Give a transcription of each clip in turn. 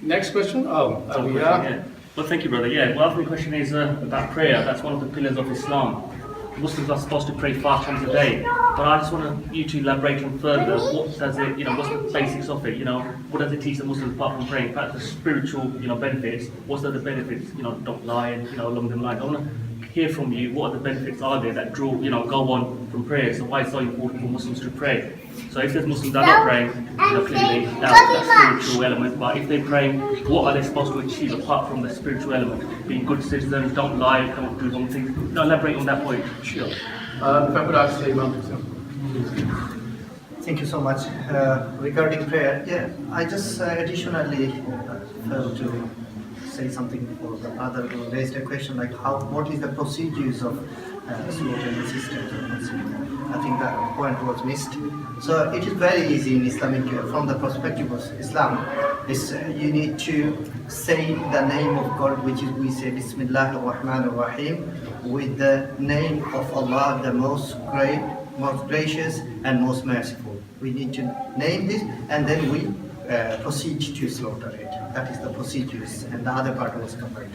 Next question. Yeah. Well, thank you, brother. Yeah, well, the question is about prayer. That's one of the pillars of Islam. Muslims are supposed to pray 5 times a day, but I just want you to elaborate on further. What does it, what's the basics of it? What does it teach the Muslims apart from praying? In fact, the spiritual, benefits. What's the benefits? Don't lie, and along them lines. I want to hear from you. What are the benefits are there that draw, go on from prayer? So why is it so important for Muslims to pray? So if there's Muslims that are not praying, clearly that's spiritual element. But if they're praying, what are they supposed to achieve apart from the spiritual element? Being good citizens, don't lie, don't do wrong things. Elaborate on that point. Sure. If I could ask the Imam. Thank you so much. Regarding prayer, I just additionally felt to say something for the other who raised a question like what is the procedures of slaughtering the systems of Muslims. I think that point was missed. So it is very easy in Islamic, from the perspective of Islam, you need to say the name of God, which is we say Bismillah ar-Rahman ar-Rahim, with the name of Allah, the most great, most gracious and most merciful. We need to name this and then we proceed to slaughter it. That is the procedures, and the other part was covered.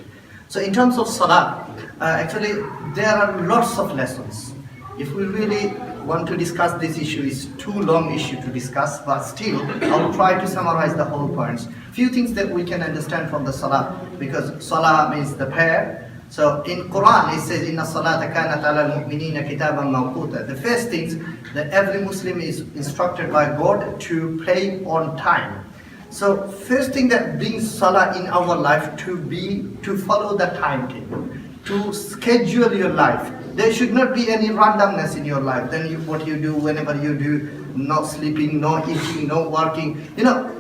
So in terms of Salah, actually there are lots of lessons. If we really want to discuss this issue, it's too long issue to discuss, but still I'll try to summarize the whole points. Few things that we can understand from the Salah, because Salah means the prayer. So in Quran it says, Inna salata kanat ala al-mu'minina kitaban mawquta. The first things that every Muslim is instructed by God to pray on time. So first thing that brings Salah in our life to follow the timetable, to schedule your life. There should not be any randomness in your life. Then what you do whenever you do, no sleeping, no eating, no working.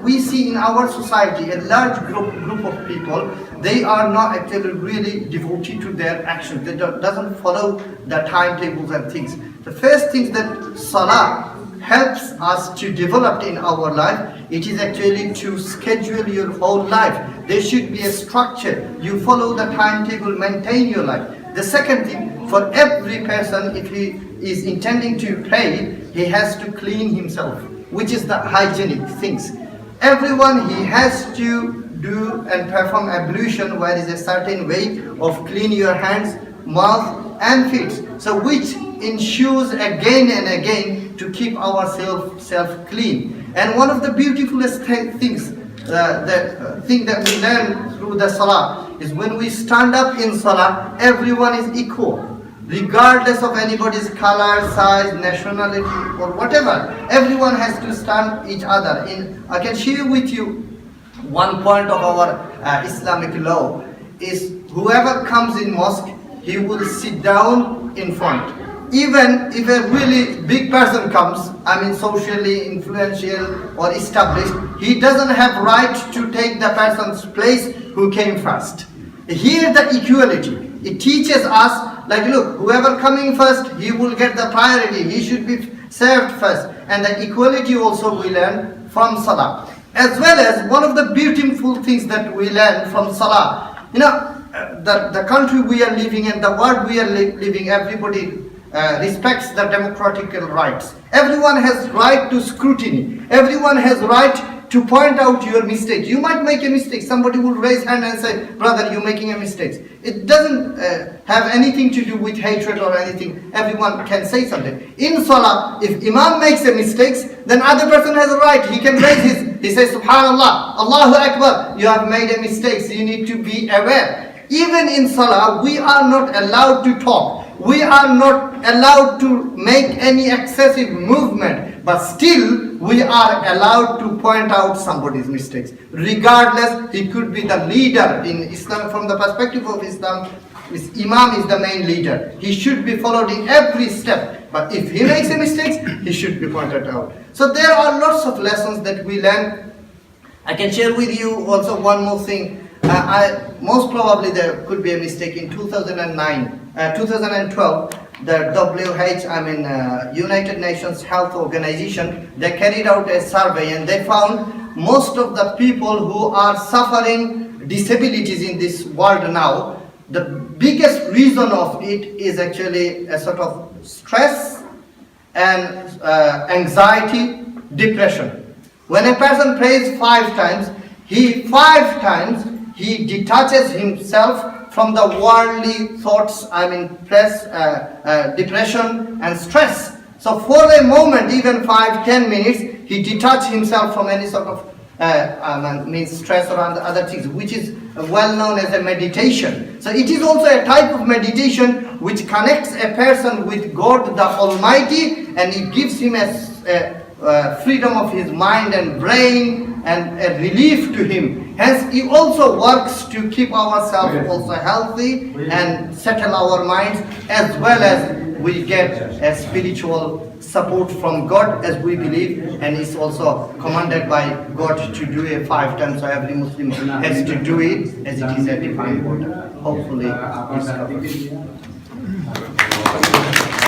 We see in our society a large group of people, they are not actually really devoted to their actions. They doesn't follow the timetables and things. The first thing that Salah helps us to develop in our life, it is actually to schedule your whole life. There should be a structure. You follow the timetable, maintain your life. The second thing, for every person, if he is intending to pray, he has to clean himself, which is the hygienic things. Everyone, he has to do and perform ablution, where is a certain way of clean your hands, mouth and feet. So which ensures again and again to keep ourselves clean. And one of the beautifulest things, the thing that we learn through the Salah is when we stand up in Salah, everyone is equal. Regardless of anybody's color, size, nationality or whatever, everyone has to stand each other. I can share with you one point of our Islamic law is whoever comes in mosque, he will sit down in front. Even if a really big person comes, socially influential or established, he doesn't have right to take the person's place who came first. Here the equality, it teaches us like, look, whoever coming first, he will get the priority, he should be served first. And the equality also we learn from Salah. As well as one of the beautiful things that we learn from Salah, the country we are living in, the world we are living, everybody respects the democratic rights. Everyone has right to scrutiny. Everyone has right to point out your mistake. You might make a mistake. Somebody will raise hand and say, brother, you're making a mistake. It doesn't have anything to do with hatred or anything. Everyone can say something. In Salah, if Imam makes a mistake, then other person has a right. He can raise he says, Subhanallah, Allahu Akbar, you have made a mistake, so you need to be aware. Even in Salah, we are not allowed to talk. We are not allowed to make any excessive movement, but still we are allowed to point out somebody's mistakes. Regardless, he could be the leader in Islam. From the perspective of Islam, Imam is the main leader. He should be followed in every step. But if he makes a mistake, he should be pointed out. So there are lots of lessons that we learn. I can share with you also one more thing. Most probably there could be a mistake in 2012, the United Nations Health Organization, they carried out a survey and they found most of the people who are suffering disabilities in this world now, the biggest reason of it is actually a sort of stress and anxiety, depression. When a person prays 5 times, he 5 times he detaches himself from the worldly thoughts, depression and stress. So for a moment, even 5-10 minutes, he detached himself from any sort of stress or other things, which is well known as a meditation. So it is also a type of meditation which connects a person with God the Almighty, and it gives him a freedom of his mind and brain and a relief to him. Hence, it also works to keep ourselves also healthy and settle our minds, as well as we get a spiritual support from God, as we believe, and it's also commanded by God to do it 5 times, so every Muslim has to do it, as it is a divine order. Hopefully it's covered.